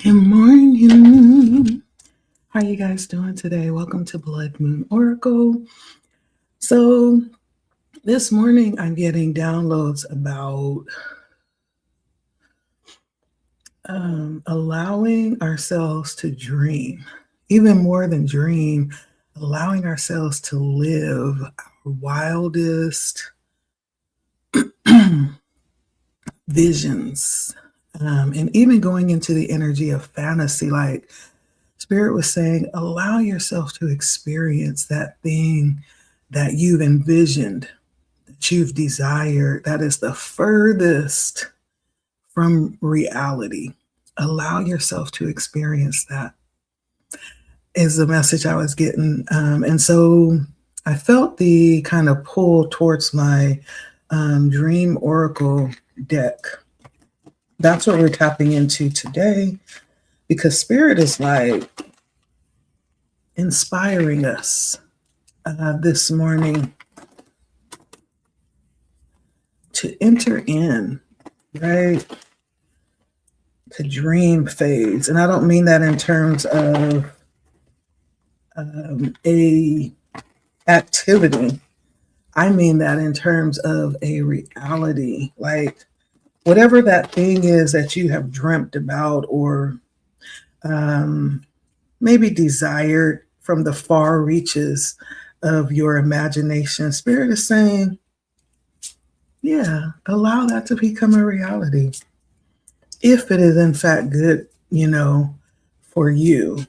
Good morning. How you guys doing today? Welcome to Blood Moon Oracle. So this morning I'm getting downloads about allowing ourselves to dream, even more than dream, allowing ourselves to live our wildest visions. And even going into the energy of fantasy, like Spirit was saying, allow yourself to experience that thing that you've envisioned, that you've desired, that is the furthest from reality. Allow yourself to experience that, is the message I was getting. And so I felt the kind of pull towards my Dream Oracle deck. That's what we're tapping into today, because Spirit is like inspiring us this morning to enter in, right? To dream phase. And I don't mean that in terms of a activity. I mean that in terms of a reality, like whatever that thing is that you have dreamt about or maybe desired from the far reaches of your imagination. Spirit is saying, yeah, allow that to become a reality. If it is in fact good, for you.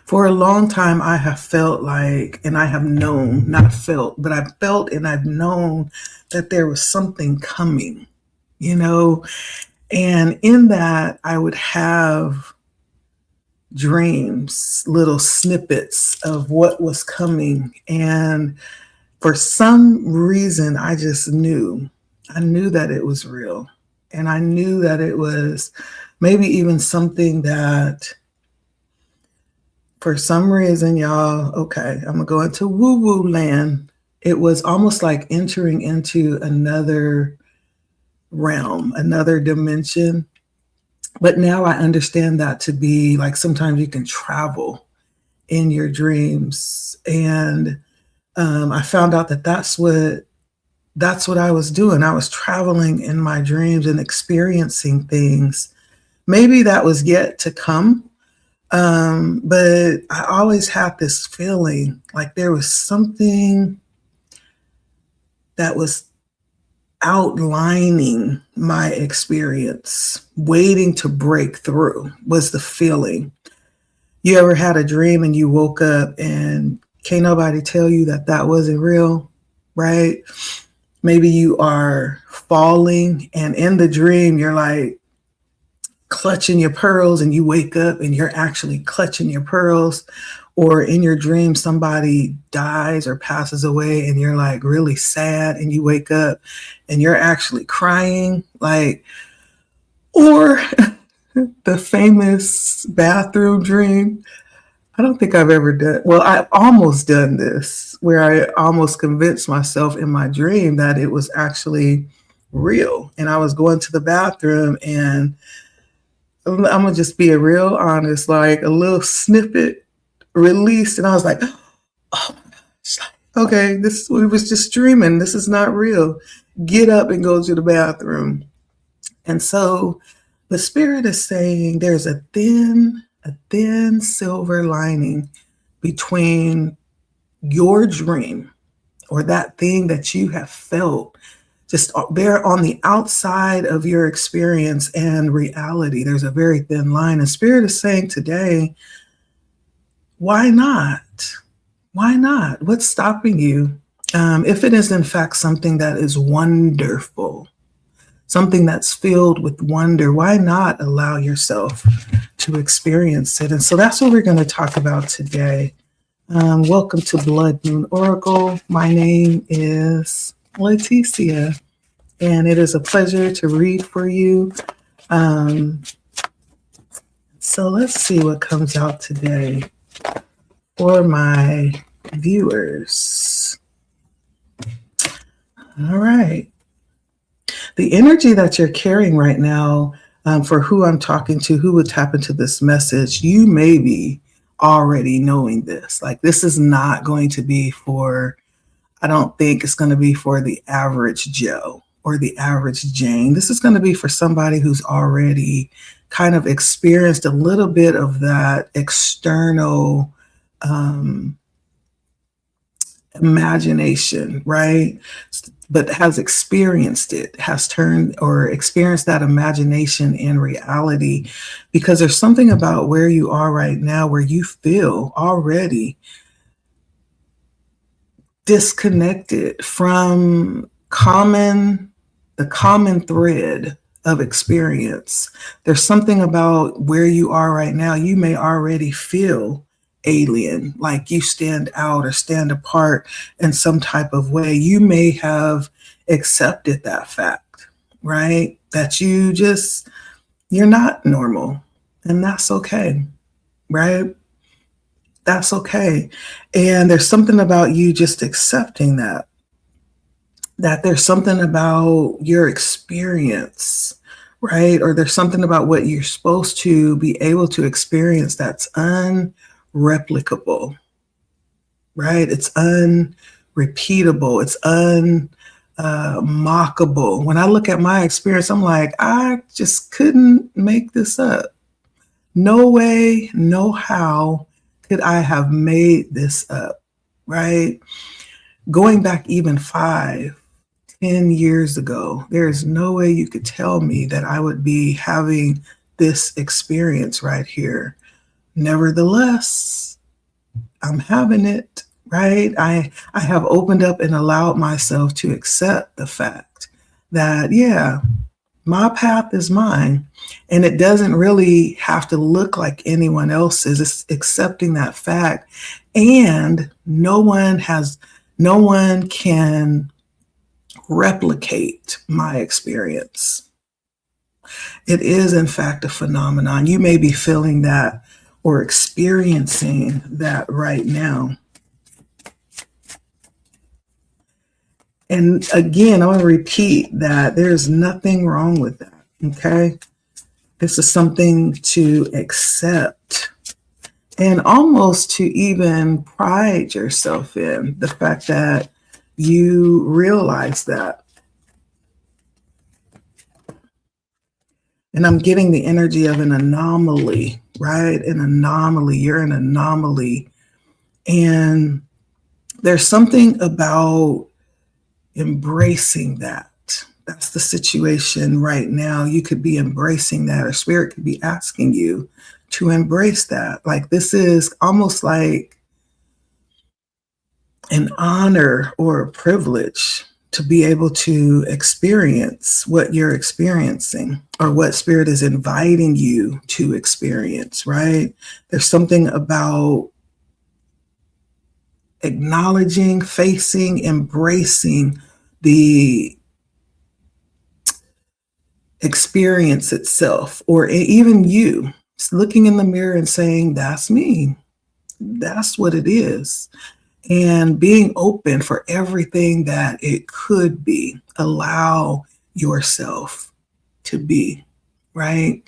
For a long time, I have felt like, and I have known, not felt, but I've felt and I've known that there was something coming, and in that I would have dreams, little snippets of what was coming. And for some reason, I just knew. I knew that it was real. And I knew that it was maybe even something that, for some reason, y'all, okay, I'm going to go into woo-woo land. It was almost like entering into another realm, another dimension. But now I understand that to be like sometimes you can travel in your dreams. And I found out that that's what I was doing. I was traveling in my dreams and experiencing things. Maybe that was yet to come. But I always had this feeling like there was something that was outlining my experience, waiting to break through was the feeling. You ever had a dream and you woke up and can't nobody tell you that that wasn't real, right? Maybe you are falling and in the dream you're like clutching your pearls and you wake up and you're actually clutching your pearls. Or in your dream somebody dies or passes away and you're like really sad and you wake up and you're actually crying, like, or the famous bathroom dream. I don't think I've ever done, well, I've almost done this where I almost convinced myself in my dream that it was actually real. And I was going to the bathroom and I'm going to just be a real honest, like a little snippet released. And I was like, oh my gosh, okay, we was just dreaming. This is not real. Get up and go to the bathroom. And so the Spirit is saying there's a thin silver lining between your dream or that thing that you have felt just there on the outside of your experience and reality. There's a very thin line. And Spirit is saying today, why not? Why not? What's stopping you? If it is in fact something that is wonderful, something that's filled with wonder, why not allow yourself to experience it? And so that's what we're going to talk about today. Welcome to Blood Moon Oracle. My name is Leticia, and it is a pleasure to read for you. So let's see what comes out today for my viewers. All right. The energy that you're carrying right now, for who I'm talking to, who would tap into this message, you may be already knowing this. Like, this is not going to be for, I don't think it's going to be for the average Joe or the average Jane. This is going to be for somebody who's already kind of experienced a little bit of that external imagination, right? But has experienced it, has turned or experienced that imagination in reality, because there's something about where you are right now where you feel already disconnected from the common thread of experience. There's something about where you are right now. You may already feel alien, like you stand out or stand apart in some type of way. You may have accepted that fact, right? That you're not normal, and that's okay, right? That's okay. And there's something about you just accepting that there's something about your experience, right? Or there's something about what you're supposed to be able to experience that's unreplicable, right? It's unrepeatable. It's unmockable. When I look at my experience, I'm like, I just couldn't make this up. No way, no how could I have made this up, right? Going back even 5, 10 years ago, there's no way you could tell me that I would be having this experience right here. Nevertheless, I'm having it, right? I have opened up and allowed myself to accept the fact that, yeah, my path is mine, and it doesn't really have to look like anyone else's. It's accepting that fact, and no one can replicate my experience. It is, in fact, a phenomenon. You may be feeling that or experiencing that right now. And again, I want to repeat that there's nothing wrong with that, okay? This is something to accept and almost to even pride yourself in, the fact that you realize that. And I'm getting the energy of an anomaly, right? An anomaly. You're an anomaly. And there's something about embracing that. That's the situation right now. You could be embracing that, or spirit could be asking you to embrace that. Like, this is almost like an honor or a privilege to be able to experience what you're experiencing, or what spirit is inviting you to experience, right? There's something about acknowledging, facing, embracing the experience itself, or even you looking in the mirror and saying, that's me. That's what it is. And being open for everything that it could be. Allow yourself to be, right?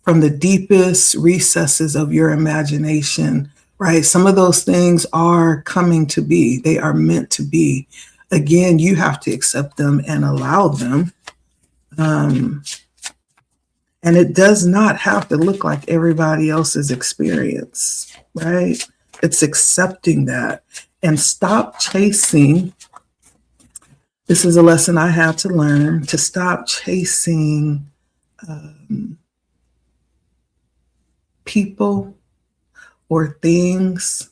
From the deepest recesses of your imagination, right? Some of those things are coming to be. They are meant to be. Again, you have to accept them and allow them. And it does not have to look like everybody else's experience, right? It's accepting that, and stop chasing. This is a lesson I had to learn, to stop chasing people or things,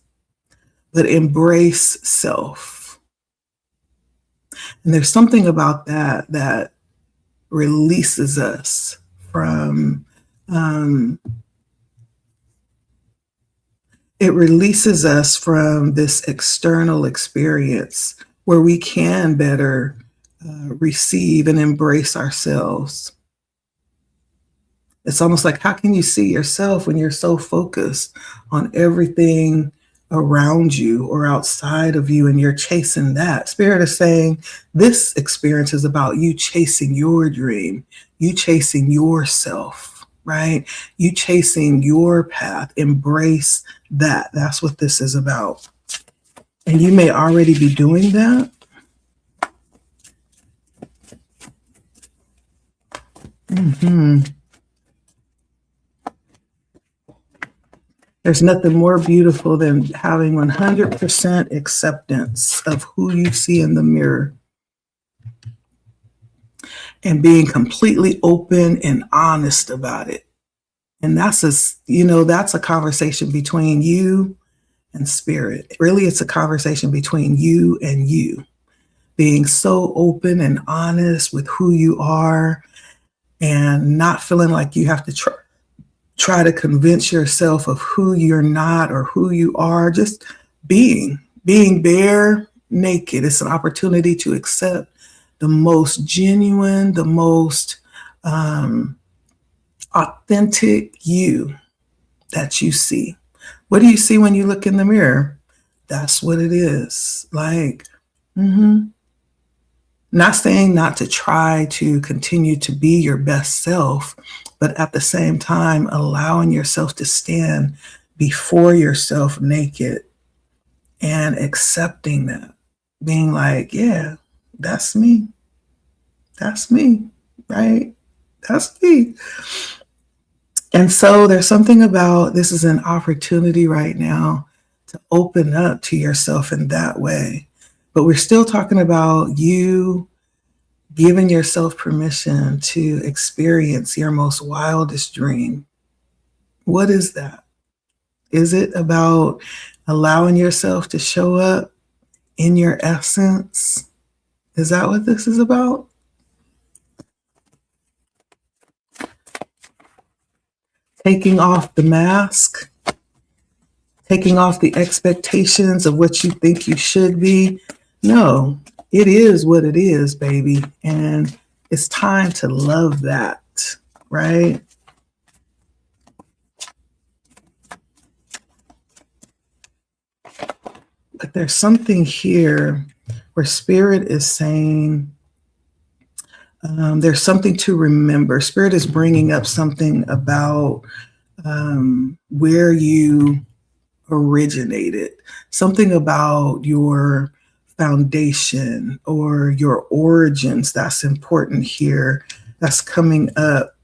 but embrace self. And there's something about that releases us from it releases us from this external experience where we can better receive and embrace ourselves. It's almost like, how can you see yourself when you're so focused on everything around you or outside of you, and you're chasing that. Spirit is saying this experience is about you chasing your dream, you chasing yourself, right? You chasing your path. Embrace that. That's what this is about. And you may already be doing that. There's nothing more beautiful than having 100% acceptance of who you see in the mirror and being completely open and honest about it. And that's a conversation between you and spirit. Really, it's a conversation between you and you, being so open and honest with who you are and not feeling like you have to try to convince yourself of who you're not or who you are. Just being bare naked. It's an opportunity to accept the most genuine, the most authentic you that you see. What do you see when you look in the mirror? That's what it is. Like, not saying not to try to continue to be your best self, but at the same time, allowing yourself to stand before yourself naked and accepting that. Being like, yeah, that's me. That's me, right? That's me. And so there's something about this is an opportunity right now to open up to yourself in that way. But we're still talking about you giving yourself permission to experience your most wildest dream. What is that? Is it about allowing yourself to show up in your essence? Is that what this is about? Taking off the mask, taking off the expectations of what you think you should be. No, it is what it is, baby. And it's time to love that, right? But there's something here where spirit is saying, there's something to remember. Spirit is bringing up something about where you originated, something about your foundation or your origins that's important here, that's coming up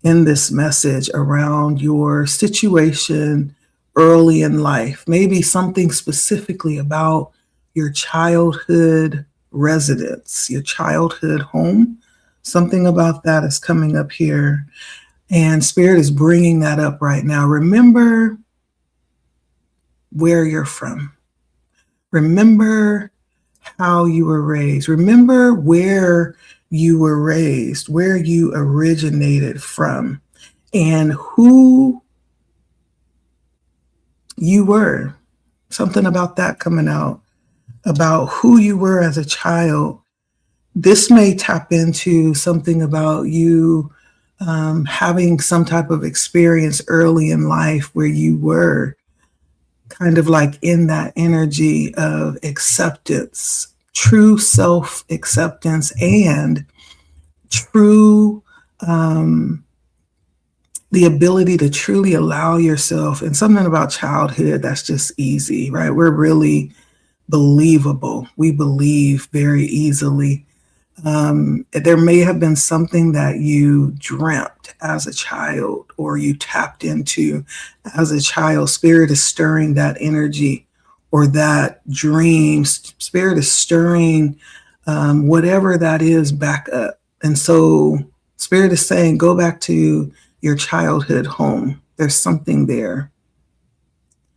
in this message around your situation early in life. Maybe something specifically about your childhood residence, your childhood home. Something about that is coming up here. And Spirit is bringing that up right now. Remember where you're from. Remember how you were raised. Remember where you were raised, where you originated from, and who you were. Something about that coming out, about who you were as a child. This may tap into something about you having some type of experience early in life where you were kind of like in that energy of acceptance, true self-acceptance, and true the ability to truly allow yourself. And something about childhood that's just easy, right? We're really believable. We believe very easily. There may have been something that you dreamt as a child or you tapped into as a child. Spirit is stirring that energy or that dream. Spirit is stirring whatever that is back up. And so Spirit is saying, go back to your childhood home. There's something there.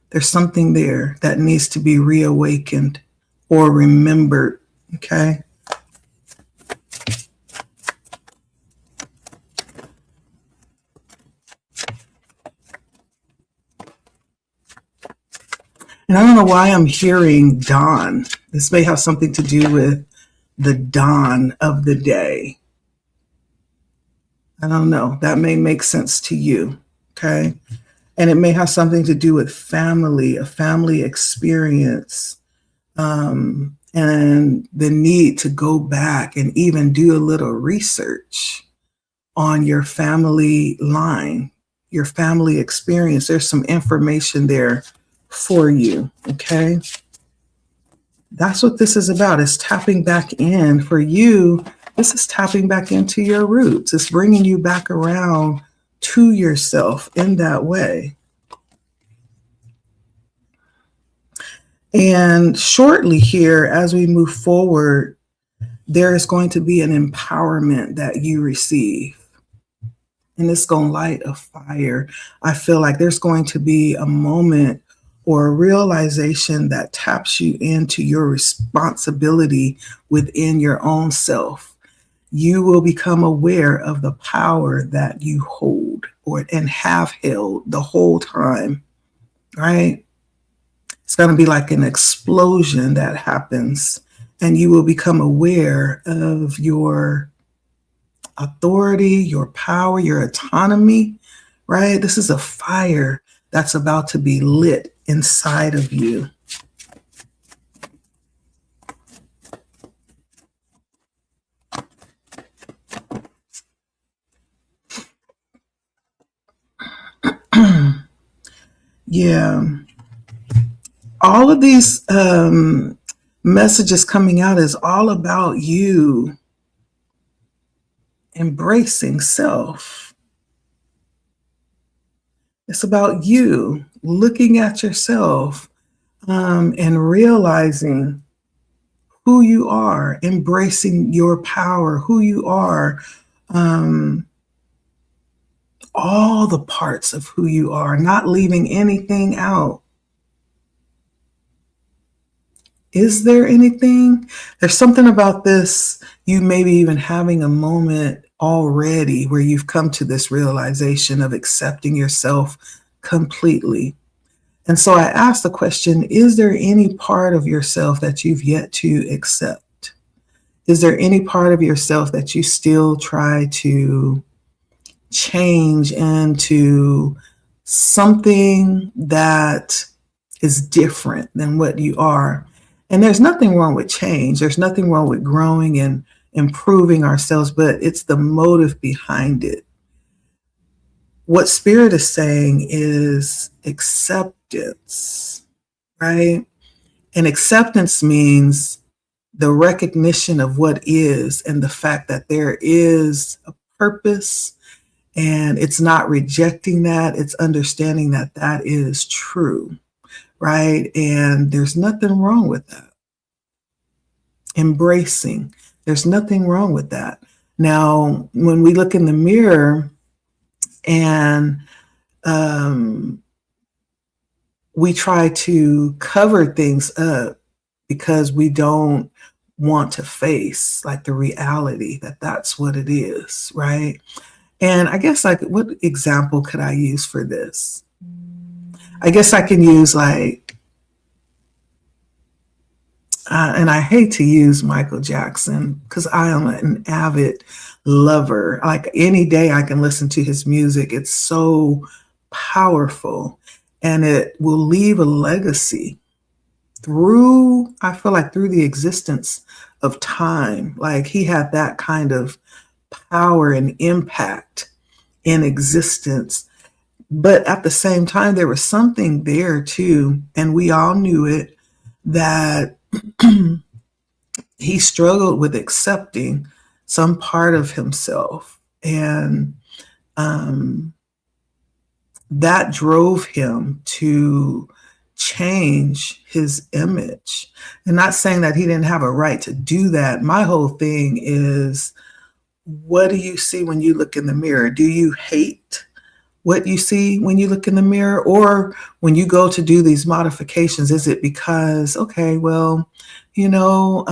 There's something there that needs to be reawakened or remembered. Okay. And I don't know why I'm hearing dawn. This may have something to do with the dawn of the day. I don't know. That may make sense to you. Okay. And it may have something to do with family, a family experience, and the need to go back and even do a little research on your family line, your family experience. There's some information there for you. Okay. That's what this is about. It's tapping back in for you. This is tapping back into your roots. It's bringing you back around to yourself in that way. And shortly here, as we move forward, there is going to be an empowerment that you receive. And it's going to light a fire. I feel like there's going to be a moment or a realization that taps you into your responsibility within your own self. You will become aware of the power that you hold and have held the whole time, right? It's going to be like an explosion that happens, and you will become aware of your authority, your power, your autonomy, right? This is a fire that's about to be lit inside of you. Yeah. All of these messages coming out is all about you embracing self. It's about you looking at yourself and realizing who you are, embracing your power, who you are, all the parts of who you are, not leaving anything out. Is there anything? There's something about this. You maybe even having a moment already where you've come to this realization of accepting yourself completely. And so I asked the question, is there any part of yourself that you've yet to accept? Is there any part of yourself that you still try to change into something that is different than what you are? And there's nothing wrong with change. There's nothing wrong with growing and improving ourselves, but it's the motive behind it. What Spirit is saying is acceptance, right? And acceptance means the recognition of what is and the fact that there is a purpose, and it's not rejecting that, it's understanding that that is true, right? And there's nothing wrong with that. Embracing, there's nothing wrong with that. Now, when we look in the mirror and we try to cover things up because we don't want to face like the reality that that's what it is, right? And I guess like, what example could I use for this? I guess I can use like, and I hate to use Michael Jackson because I am an avid lover. Like any day I can listen to his music. It's so powerful and it will leave a legacy through, I feel like through the existence of time. Like he had that kind of power and impact in existence. But at the same time, there was something there too, and we all knew it, that he struggled with accepting some part of himself. And that drove him to change his image. And not saying that he didn't have a right to do that. My whole thing is, what do you see when you look in the mirror? Do you hate what you see when you look in the mirror? Or when you go to do these modifications, is it because, okay, well, you know,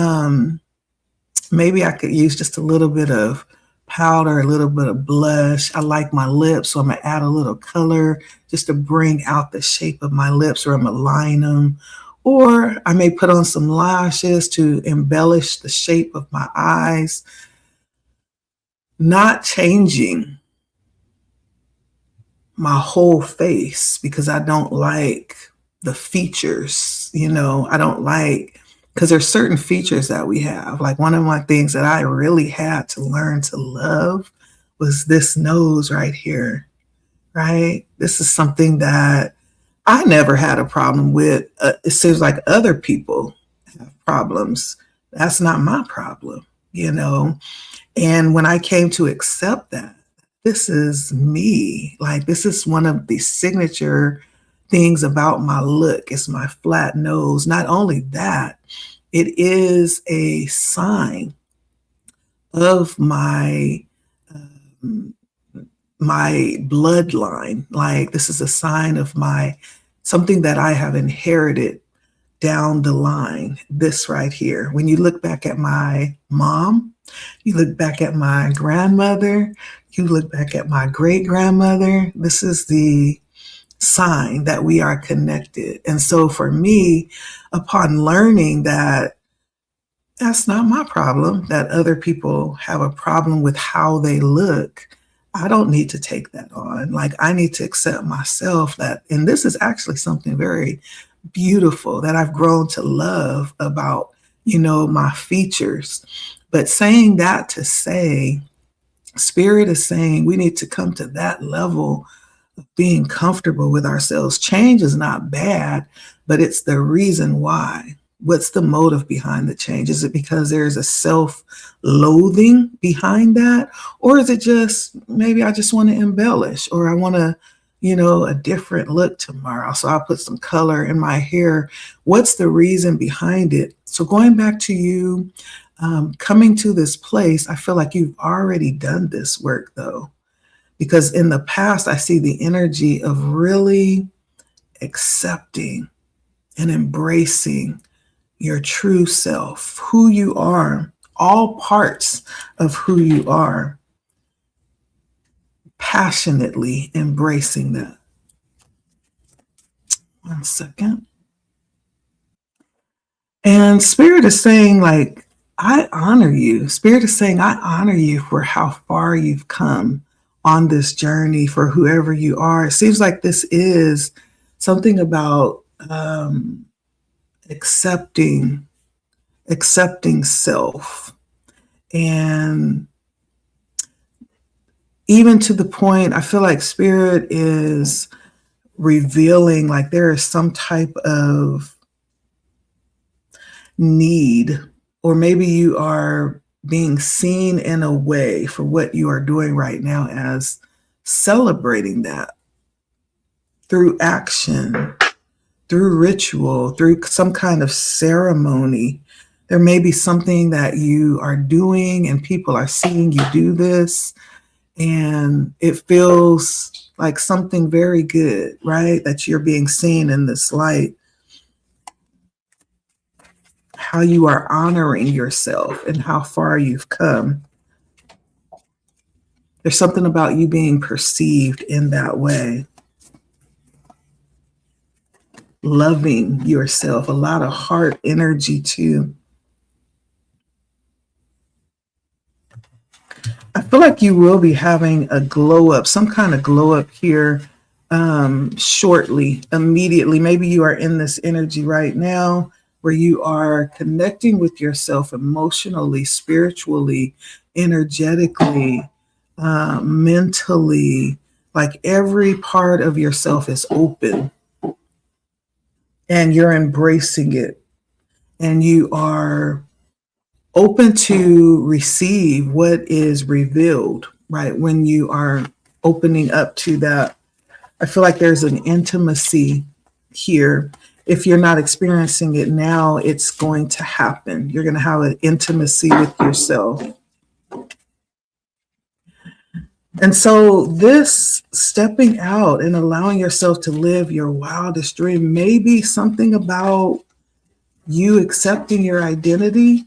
maybe I could use just a little bit of powder, a little bit of blush. I like my lips, so I'm gonna add a little color just to bring out the shape of my lips, or I'm gonna line them. Or I may put on some lashes to embellish the shape of my eyes. Not changing my whole face because I don't like the features, I don't like, because there's certain features that we have. Like one of my things that I really had to learn to love was this nose right here, right? This is something that I never had a problem with. It seems like other people have problems. That's not my problem, you know? And when I came to accept that, this is me. Like, this is one of the signature things about my look is my flat nose. Not only that, it is a sign of um, my bloodline. Like, this is a sign of my something that I have inherited down the line. This right here. When you look back at my mom, you look back at my grandmother, you look back at my great grandmother, this is the sign that we are connected. And so for me, upon learning that that's not my problem, that other people have a problem with how they look, I don't need to take that on. Like, I need to accept myself that, and this is actually something very beautiful that I've grown to love about, my features. But saying that to say, Spirit is saying we need to come to that level of being comfortable with ourselves. Change is not bad, but it's the reason why. What's the motive behind the change? Is it because there's a self-loathing behind that? Or is it just maybe I just want to embellish or I want to, a different look tomorrow? So I'll put some color in my hair. What's the reason behind it? So going back to you, coming to this place, I feel like you've already done this work though, because in the past, I see the energy of really accepting and embracing your true self, who you are, all parts of who you are, passionately embracing that. One second. And Spirit is saying, like, I honor you. Spirit is saying, I honor you for how far you've come on this journey, for whoever you are. It seems like this is something about accepting self. And even to the point, I feel like Spirit is revealing like there is some type of need, or maybe you are being seen in a way for what you are doing right now as celebrating that through action, through ritual, through some kind of ceremony. There may be something that you are doing and people are seeing you do this, and it feels like something very good, right? That you're being seen in this light. How you are honoring yourself and how far you've come. There's something about you being perceived in that way. Loving yourself, a lot of heart energy too. I feel like you will be having a glow up, some kind of glow up here shortly, immediately. Maybe you are in this energy right now where you are connecting with yourself emotionally, spiritually, energetically, mentally. Like every part of yourself is open and you're embracing it, and you are open to receive what is revealed, right? When you are opening up to that, I feel like there's an intimacy here. If you're not experiencing it now, it's going to happen. You're going to have an intimacy with yourself. And so this stepping out and allowing yourself to live your wildest dream may be something about you accepting your identity.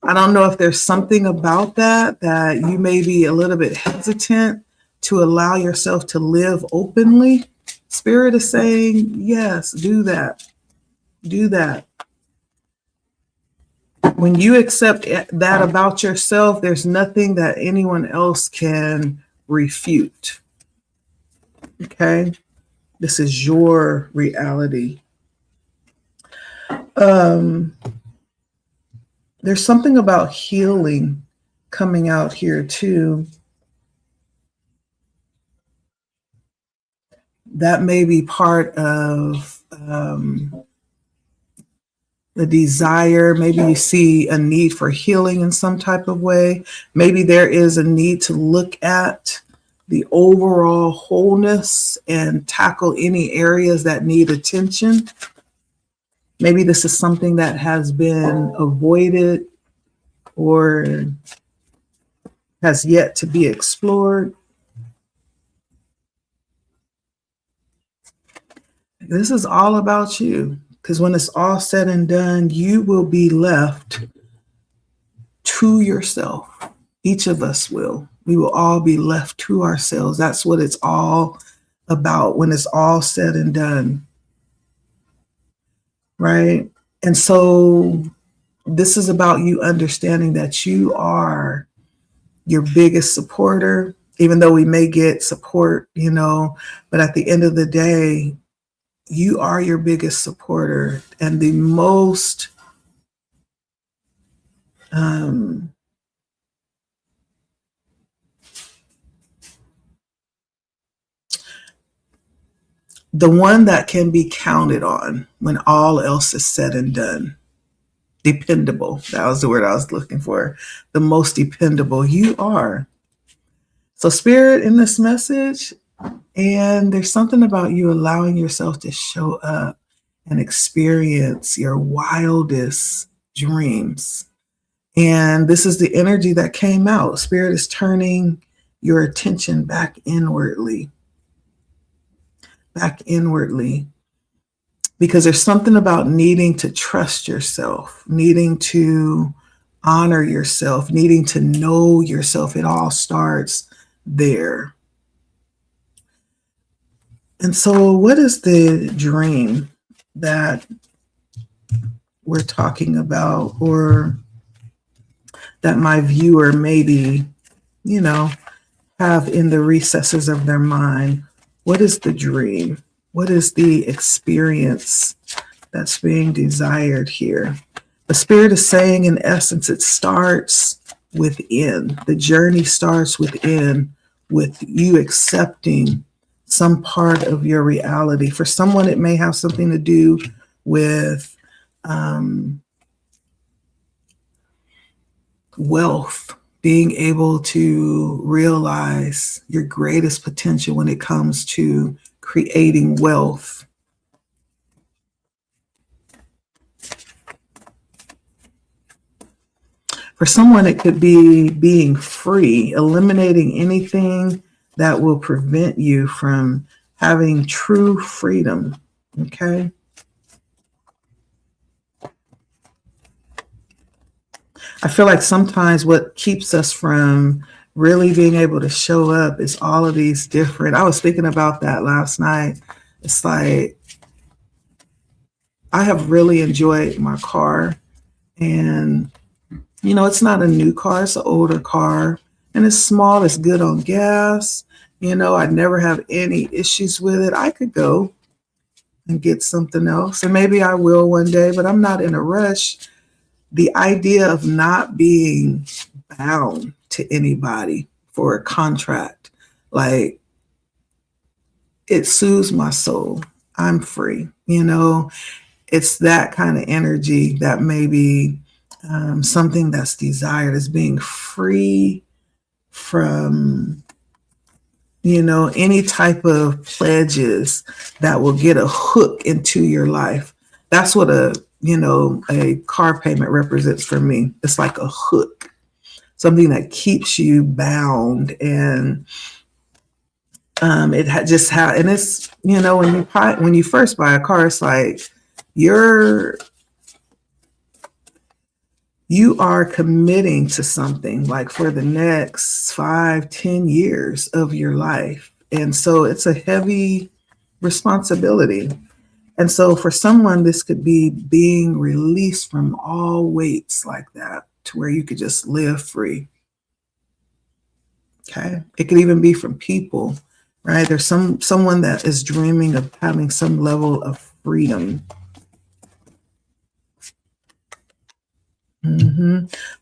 I don't know if there's something about that you may be a little bit hesitant to allow yourself to live openly. Spirit is saying, yes, do that. Do that. When you accept that about yourself, there's nothing that anyone else can refute. Okay? This is your reality. There's something about healing coming out here too. That may be part of the desire. Maybe you see a need for healing in some type of way. Maybe there is a need to look at the overall wholeness and tackle any areas that need attention. Maybe this is something that has been avoided or has yet to be explored. This is all about you, because when it's all said and done, you will be left to yourself. Each of us will. We will all be left to ourselves. That's what it's all about when it's all said and done. Right? And so this is about you understanding that you are your biggest supporter, even though we may get support, but at the end of the day, you are your biggest supporter and the most the one that can be counted on when all else is said and done. Dependable. That was the word I was looking for. The most dependable you are. So Spirit in this message, and there's something about you allowing yourself to show up and experience your wildest dreams. And this is the energy that came out. Spirit is turning your attention back inwardly. Because there's something about needing to trust yourself, needing to honor yourself, needing to know yourself. It all starts there. And so what is the dream that we're talking about, or that my viewer maybe, have in the recesses of their mind? What is the dream? What is the experience that's being desired here? The Spirit is saying, in essence, it starts within. The journey starts within, with you accepting some part of your reality. For someone, it may have something to do with wealth, being able to realize your greatest potential when it comes to creating wealth. For someone, it could be being free, eliminating anything that will prevent you from having true freedom. Okay? I feel like sometimes what keeps us from really being able to show up is all of these different, I was thinking about that last night. It's like, I have really enjoyed my car, and it's not a new car, it's an older car, and it's small, it's good on gas. I never have any issues with it. I could go and get something else, and maybe I will one day, but I'm not in a rush. The idea of not being bound to anybody for a contract, like, it soothes my soul. I'm free. It's that kind of energy that maybe something that's desired, is being free from, any type of pledges that will get a hook into your life. That's what a car payment represents for me. It's like a hook, something that keeps you bound. And and it's, when you first buy a car, it's like you are committing to something, like, for the next 5-10 years of your life. And so it's a heavy responsibility. And so for someone, this could be being released from all weights like that, to where you could just live free. Okay. It could even be from people, right? There's someone that is dreaming of having some level of freedom.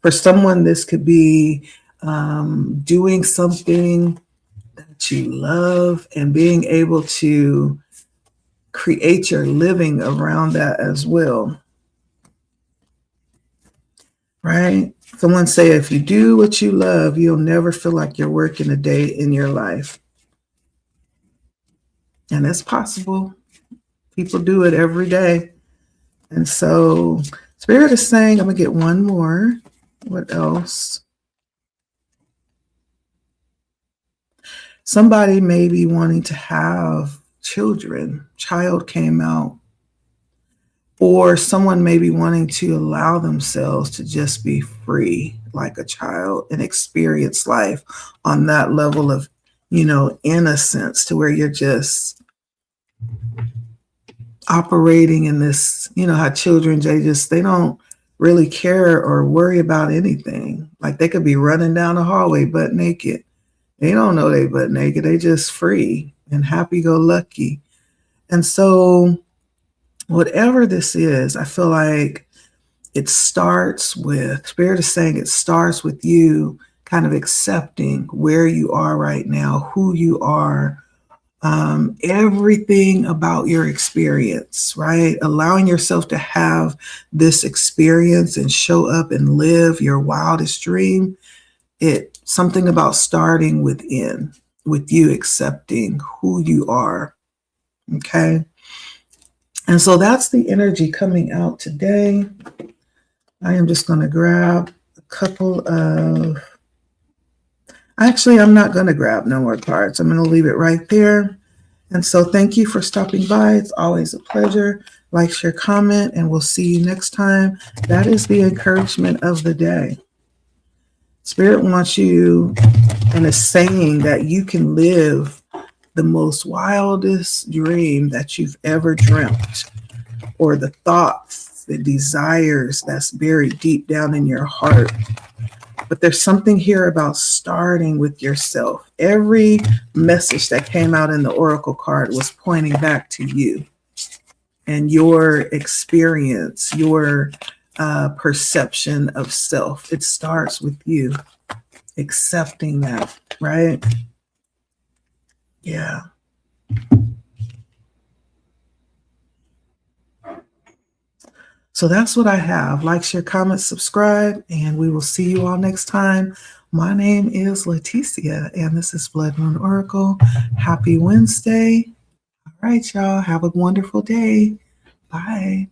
For someone, this could be doing something that you love and being able to create your living around that as well. Right? Someone say, if you do what you love, you'll never feel like you're working a day in your life. And that's possible. People do it every day. And so Spirit is saying, I'm going to get one more. What else? Somebody may be wanting to have children. Child came out. Or someone may be wanting to allow themselves to just be free like a child and experience life on that level of, innocence, to where you're just operating in this, how children, they don't really care or worry about anything. Like they could be running down the hallway butt naked. They don't know they butt naked. They just free and happy-go-lucky. And so whatever this is, I feel like it starts with, Spirit is saying it starts with you kind of accepting where you are right now, who you are, everything about your experience, right? Allowing yourself to have this experience and show up and live your wildest dream. It's something about starting within, with you accepting who you are. Okay. And so that's the energy coming out today. I am just going to grab a couple of, actually, I'm not going to grab no more cards. I'm going to leave it right there. And so thank you for stopping by. It's always a pleasure. Like, share, comment, and we'll see you next time. That is the encouragement of the day. Spirit wants you, and is saying that you can live the most wildest dream that you've ever dreamt, or the thoughts, the desires that's buried deep down in your heart. But there's something here about starting with yourself. Every message that came out in the Oracle card was pointing back to you and your experience, your perception of self. It starts with you accepting that, right? Yeah. So that's what I have. Like, share, comment, subscribe, and we will see you all next time. My name is Leticia, and this is Blood Moon Oracle. Happy Wednesday. All right, y'all. Have a wonderful day. Bye.